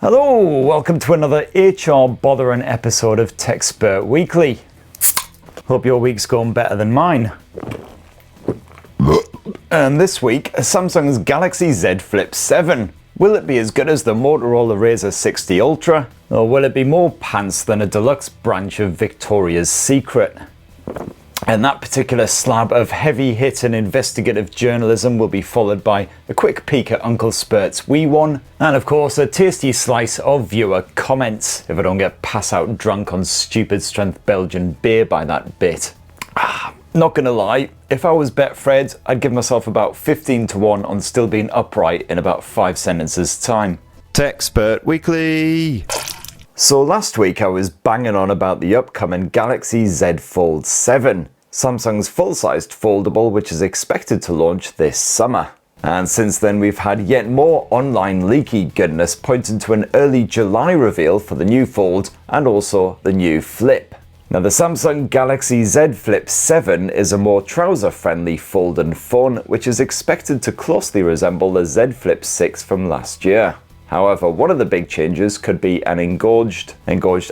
Hello, welcome to another HR bothering episode of Tech Spurt Weekly. Hope your week's going better than mine. And this week, Samsung's Galaxy Z Flip 7. Will it be as good as the Motorola RAZR 60 Ultra? Or will it be more pants than a deluxe branch of Victoria's Secret? And that particular slab of heavy-hitting investigative journalism will be followed by a quick peek at Uncle Spurt's wee one, and of course a tasty slice of viewer comments, if I don't get pass-out drunk on stupid strength Belgian beer by that bit. Not gonna lie, if I was Betfred, I'd give myself about 15 to 1 on still being upright in about 5 sentences time. Tech Spurt Weekly! So last week I was banging on about the upcoming Galaxy Z Fold 7, Samsung's full-sized foldable which is expected to launch this summer. And since then we've had yet more online leaky goodness pointing to an early July reveal for the new Fold and also the new Flip. Now the Samsung Galaxy Z Flip 7 is a more trouser-friendly fold-in phone which is expected to closely resemble the Z Flip 6 from last year. However, one of the big changes could be an engorged,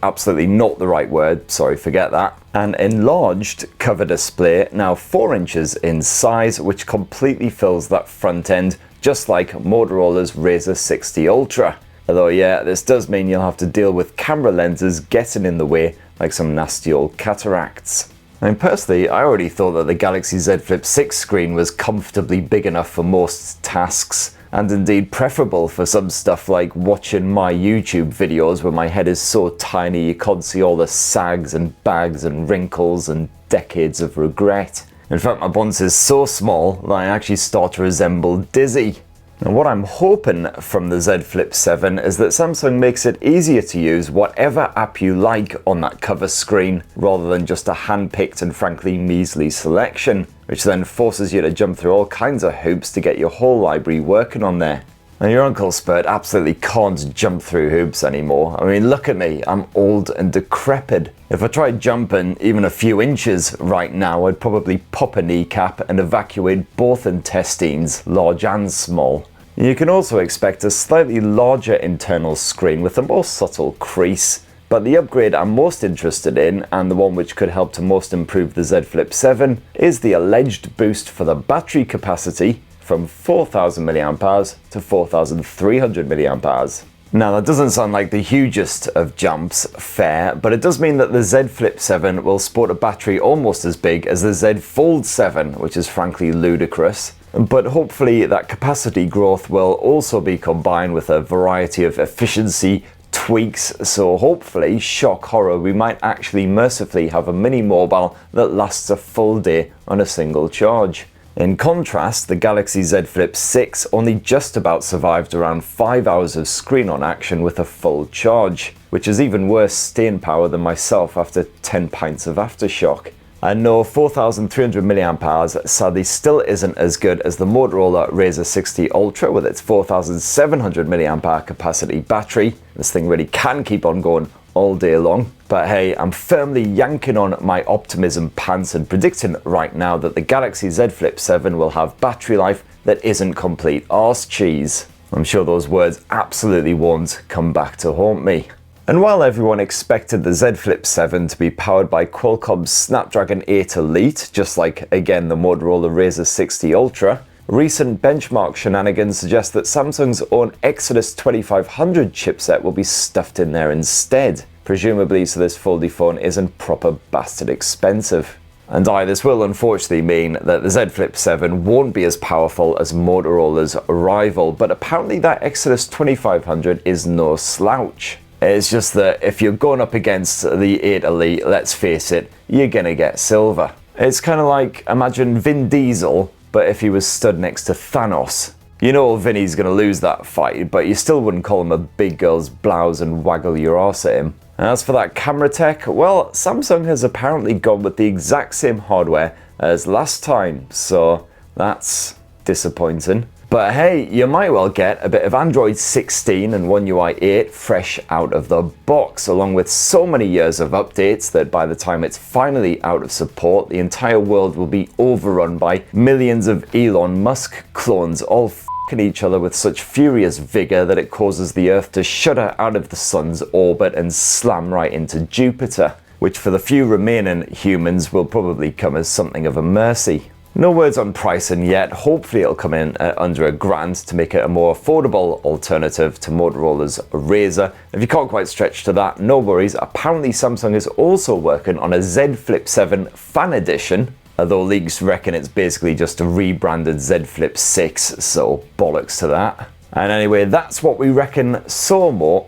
absolutely not the right word, sorry, forget that, an enlarged cover display, now 4 inches in size, which completely fills that front end, just like Motorola's RAZR 60 Ultra. Although yeah, this does mean you'll have to deal with camera lenses getting in the way, like some nasty old cataracts. I mean, personally, I already thought that the Galaxy Z Flip 6 screen was comfortably big enough for most tasks, and indeed preferable for some stuff like watching my YouTube videos where my head is so tiny you can't see all the sags and bags and wrinkles and decades of regret. In fact, my buns is so small that I actually start to resemble Dizzy. And what I'm hoping from the Z Flip 7 is that Samsung makes it easier to use whatever app you like on that cover screen, rather than just a hand-picked and frankly measly selection, which then forces you to jump through all kinds of hoops to get your whole library working on there. Now your Uncle Spurt absolutely can't jump through hoops anymore. I mean, look at me, I'm old and decrepit. If I tried jumping even a few inches right now, I'd probably pop a kneecap and evacuate both intestines, large and small. You can also expect a slightly larger internal screen with a more subtle crease. But the upgrade I'm most interested in, and the one which could help to most improve the Z Flip 7, is the alleged boost for the battery capacity from 4000 mAh to 4300 mAh. Now that doesn't sound like the hugest of jumps, fair, but it does mean that the Z Flip 7 will sport a battery almost as big as the Z Fold 7, which is frankly ludicrous. But hopefully that capacity growth will also be combined with a variety of efficiency tweaks, so hopefully, shock horror, we might actually mercifully have a mini mobile that lasts a full day on a single charge. In contrast, the Galaxy Z Flip 6 only just about survived around 5 hours of screen on action with a full charge, which is even worse staying power than myself after 10 pints of aftershock. And no, 4300 mAh sadly still isn't as good as the Motorola RAZR 60 Ultra with its 4700 mAh capacity battery. This thing really can keep on going all day long. But hey, I'm firmly yanking on my optimism pants and predicting right now that the Galaxy Z Flip 7 will have battery life that isn't complete arse cheese. I'm sure those words absolutely won't come back to haunt me. And while everyone expected the Z Flip 7 to be powered by Qualcomm's Snapdragon 8 Elite, just like again the Motorola RAZR 60 Ultra, recent benchmark shenanigans suggest that Samsung's own Exynos 2500 chipset will be stuffed in there instead, presumably so this foldy phone isn't proper bastard expensive. And this will unfortunately mean that the Z Flip 7 won't be as powerful as Motorola's rival, but apparently that Exynos 2500 is no slouch. It's just that if you're going up against the 8 Elite, let's face it, you're gonna get silver. It's kind of like, imagine Vin Diesel, but if he was stood next to Thanos. You know Vinny's gonna lose that fight, but you still wouldn't call him a big girl's blouse and waggle your arse at him. And as for that camera tech, well, Samsung has apparently gone with the exact same hardware as last time, so that's disappointing. But hey, you might well get a bit of Android 16 and One UI 8 fresh out of the box, along with so many years of updates that by the time it's finally out of support, the entire world will be overrun by millions of Elon Musk clones all f***ing each other with such furious vigour that it causes the Earth to shudder out of the Sun's orbit and slam right into Jupiter, which for the few remaining humans will probably come as something of a mercy. No words on pricing yet. Hopefully it'll come in at under $1,000 to make it a more affordable alternative to Motorola's RAZR. If you can't quite stretch to that, no worries. Apparently Samsung is also working on a Z Flip 7 Fan Edition, although leaks reckon it's basically just a rebranded Z Flip 6, so bollocks to that. And anyway, that's what we reckon so more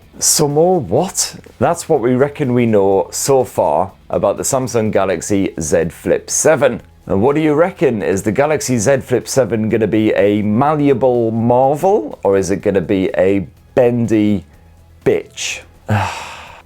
what? That's what we reckon we know so far about the Samsung Galaxy Z Flip 7. And what do you reckon? Is the Galaxy Z Flip 7 going to be a malleable marvel, or is it going to be a bendy bitch?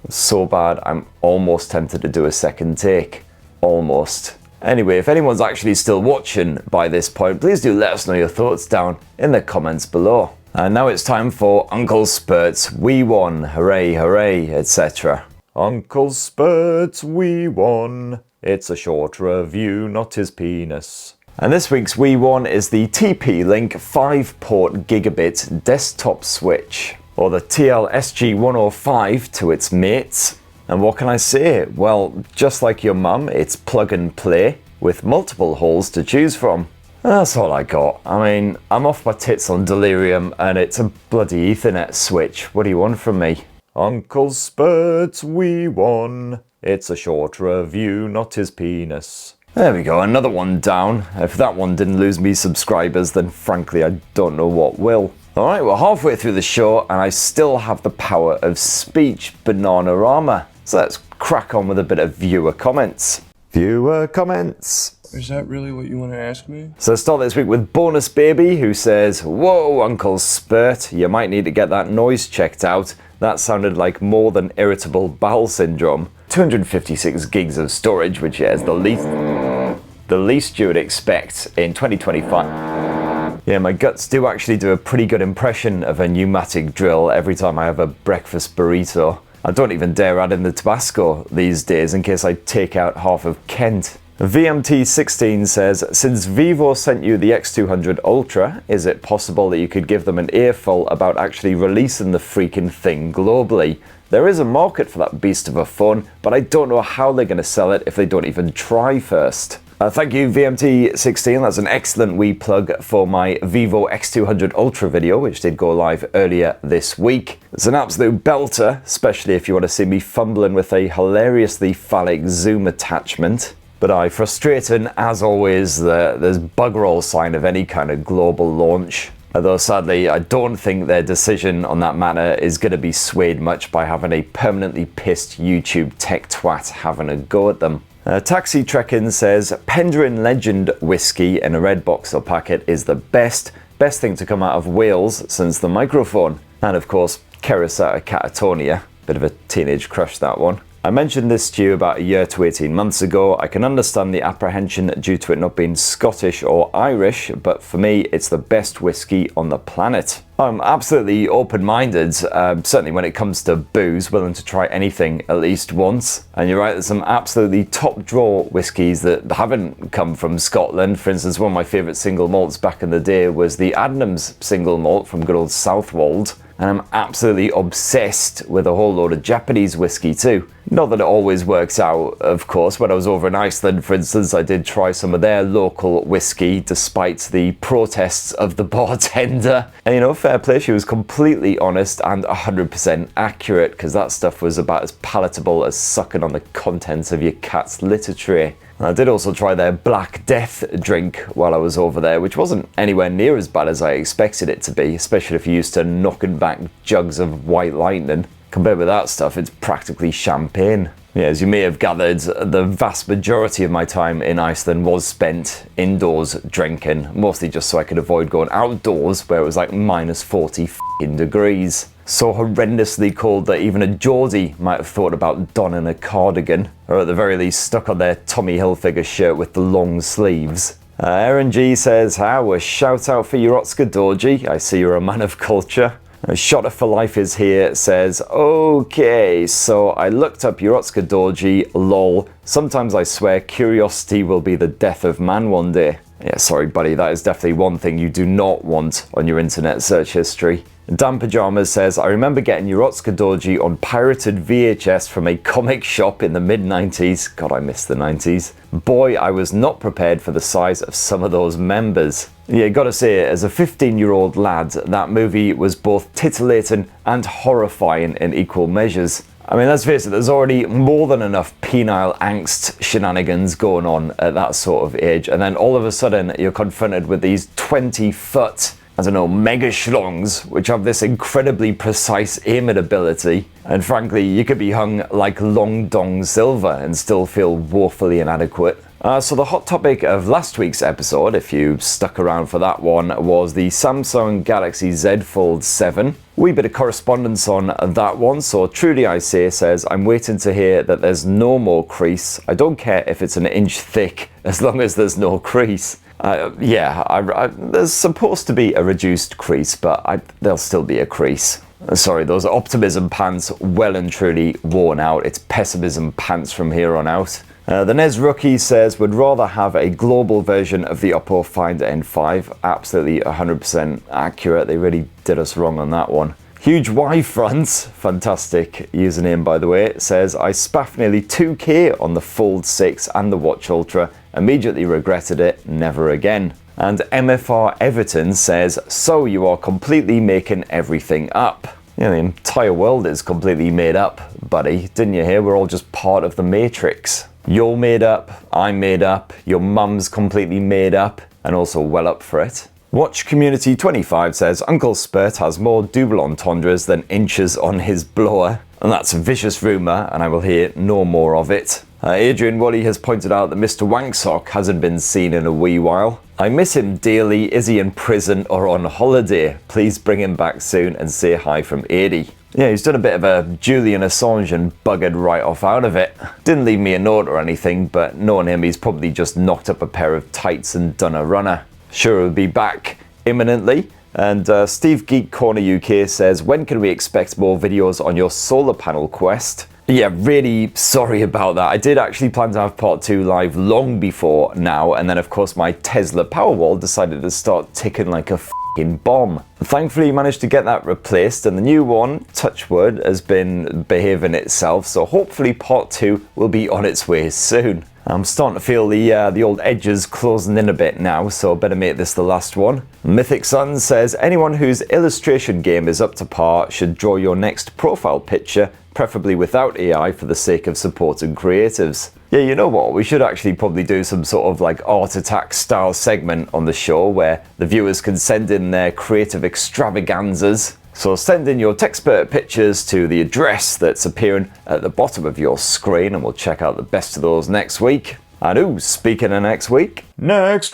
So bad, I'm almost tempted to do a second take. Almost. Anyway, if anyone's actually still watching by this point, please do let us know your thoughts down in the comments below. And now it's time for Uncle Spurt's We Won, hooray, hooray, etc. Uncle Spurt's We Won. It's a short review, not his penis. And this week's We Won is the TP-Link 5-port gigabit desktop switch, or the TL-SG105 to its mates. And what can I say? Well, just like your mum, it's plug and play with multiple holes to choose from. That's all I got. I mean, I'm off my tits on delirium and it's a bloody Ethernet switch. What do you want from me? Uncle Spurt's We Won. It's a short review, not his penis. There we go, another one down. If that one didn't lose me subscribers, then frankly I don't know what will. Alright, we're halfway through the show and I still have the power of speech, Bananarama. So let's crack on with a bit of viewer comments. Viewer comments. Is that really what you want to ask me? So let's start this week with Bonus Baby, who says, "Whoa, Uncle Spurt, you might need to get that noise checked out. That sounded like more than irritable bowel syndrome. 256 gigs of storage, which is the least you would expect in 2025. Yeah, my guts do actually do a pretty good impression of a pneumatic drill every time I have a breakfast burrito. I don't even dare add in the Tabasco these days in case I take out half of Kent." VMT16 says, "Since Vivo sent you the X200 Ultra, is it possible that you could give them an earful about actually releasing the freaking thing globally? There is a market for that beast of a phone, but I don't know how they're going to sell it if they don't even try first." Thank you, VMT16. That's an excellent wee plug for my Vivo X200 Ultra video, which did go live earlier this week. It's an absolute belter, especially if you want to see me fumbling with a hilariously phallic zoom attachment. But frustrating as always, there's bugger all sign of any kind of global launch. Although sadly, I don't think their decision on that matter is going to be swayed much by having a permanently pissed YouTube tech twat having a go at them. Taxi Trekkin says, "Penderyn Legend whiskey in a red boxer packet is the best thing to come out of Wales since the microphone." And of course, Kerasata Catatonia. Bit of a teenage crush, that one. I mentioned this to you about a year to 18 months ago. I can understand the apprehension due to it not being Scottish or Irish, but for me, it's the best whiskey on the planet. I'm absolutely open-minded, certainly when it comes to booze, willing to try anything at least once. And you're right, there's some absolutely top-drawer whiskies that haven't come from Scotland. For instance, one of my favourite single malts back in the day was the Adnams single malt from good old Southwold. And I'm absolutely obsessed with a whole load of Japanese whiskey too. Not that it always works out, of course. When I was over in Iceland, for instance, I did try some of their local whiskey despite the protests of the bartender. And you know, fair play, she was completely honest and 100% accurate, because that stuff was about as palatable as sucking on the contents of your cat's litter tray. I did also try their Black Death drink while I was over there, which wasn't anywhere near as bad as I expected it to be, especially if you're used to knocking back jugs of White Lightning. Compared with that stuff, it's practically champagne. Yeah, as you may have gathered, the vast majority of my time in Iceland was spent indoors drinking, mostly just so I could avoid going outdoors where it was like minus 40 degrees. So horrendously cold that even a Geordie might have thought about donning a cardigan, or at the very least stuck on their Tommy Hilfiger shirt with the long sleeves. Aaron G says, "How a shout out for your Otska Dorji. I see you're a man of culture." Shotter for Life is here, says, "Okay, so I looked up Yurotsuka Dorji, lol. Sometimes I swear curiosity will be the death of man one day." Yeah, sorry buddy, that is definitely one thing you do not want on your internet search history. Dan Pajamas says, I remember getting Eurotska Doji on pirated VHS from a comic shop in the mid-90s. God, I miss the 90s. Boy, I was not prepared for the size of some of those members. Yeah, gotta say, as a 15-year-old lad, that movie was both titillating and horrifying in equal measures. I mean, let's face it, there's already more than enough penile angst shenanigans going on at that sort of age, and then all of a sudden you're confronted with these 20-foot, I don't know, mega schlongs, which have this incredibly precise aiming ability, and frankly, you could be hung like Long Dong Silver and still feel woefully inadequate. So the hot topic of last week's episode, if you stuck around for that one, was the Samsung Galaxy Z Fold 7. Wee bit of correspondence on that one, so Truly I Say says, I'm waiting to hear that there's no crease. I don't care if it's an inch thick, as long as there's no crease. There's supposed to be a reduced crease, but there'll still be a crease. Sorry, those optimism pants well and truly worn out. It's pessimism pants from here on out. The Nez Rookie says, would rather have a global version of the Oppo Find N5. Absolutely 100% accurate. They really did us wrong on that one. Huge Y Fronts, fantastic username by the way, says, I spaffed nearly 2k on the Fold 6 and the Watch Ultra. Immediately regretted it, never again. And MFR Everton says, so you are completely making everything up. Yeah, the entire world is completely made up, buddy. Didn't you hear? We're all just part of the Matrix. You're made up, I'm made up, your mum's completely made up, and also well up for it. Watch Community 25 says, Uncle Spurt has more double entendres than inches on his blower. And that's a vicious rumour, and I will hear no more of it. Adrian Woolley has pointed out that Mr. Wanksock hasn't been seen in a wee while. I miss him dearly. Is he in prison or on holiday? Please bring him back soon and say hi from 80. Yeah, he's done a bit of a Julian Assange and buggered right off out of it. Didn't leave me a note or anything, but knowing him, he's probably just knocked up a pair of tights and done a runner. Sure, he'll be back imminently. And Steve Geek Corner UK says, when can we expect more videos on your solar panel quest? Yeah, really sorry about that. I did actually plan to have part 2 live long before now, and then of course my Tesla Powerwall decided to start ticking like a f***ing bomb. Thankfully managed to get that replaced, and the new one, touch wood, has been behaving itself, so hopefully part 2 will be on its way soon. I'm starting to feel the old edges closing in a bit now, so better make this the last one. Mythic Sun says, anyone whose illustration game is up to par should draw your next profile picture, preferably without AI for the sake of supporting creatives. Yeah, you know what, we should actually probably do some sort of like Art Attack style segment on the show where the viewers can send in their creative extravaganzas. So send in your Techspert pictures to the address that's appearing at the bottom of your screen, and we'll check out the best of those next week. And ooh, speaking of next week, what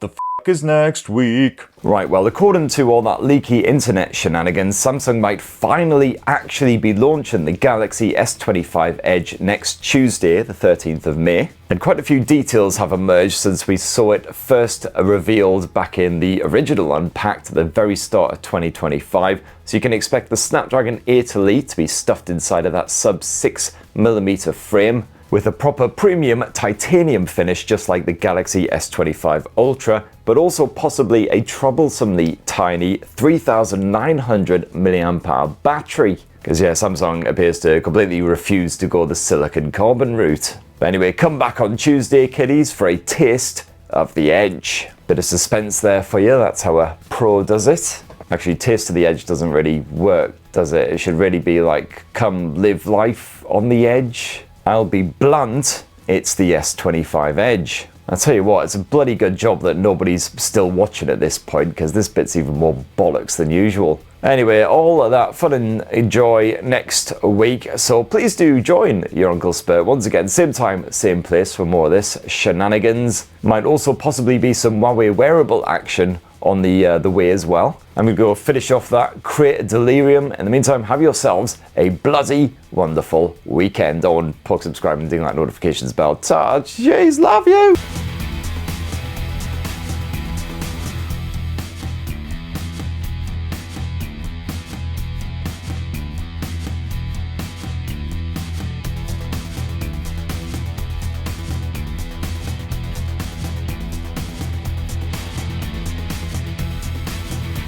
the f is next week? Right, well, according to all that leaky internet shenanigans, Samsung might finally actually be launching the Galaxy S25 Edge next Tuesday, the 13th of May. And quite a few details have emerged since we saw it first revealed back in the original Unpacked at the very start of 2025. So you can expect the Snapdragon 8 Elite to be stuffed inside of that sub 6mm frame, with a proper premium titanium finish just like the Galaxy S25 Ultra, but also possibly a troublesomely tiny 3900 mAh battery. Because yeah, Samsung appears to completely refuse to go the silicon carbon route. But anyway, come back on Tuesday, kiddies, for a taste of the Edge. Bit of suspense there for you, that's how a pro does it. Actually, taste of the Edge doesn't really work, does it? It should really be like, come live life on the Edge. I'll be blunt, it's the S25 Edge. I'll tell you what, it's a bloody good job that nobody's still watching at this point, because this bit's even more bollocks than usual. Anyway, all of that fun and joy next week, so please do join your Uncle Spurt once again, same time, same place for more of this shenanigans. Might also possibly be some Huawei wearable action on the way as well. I'm gonna go finish off that Create Delirium. In the meantime, have yourselves a bloody wonderful weekend. Don't poke, subscribe, and ding that notifications bell. Ta, jeez, love you!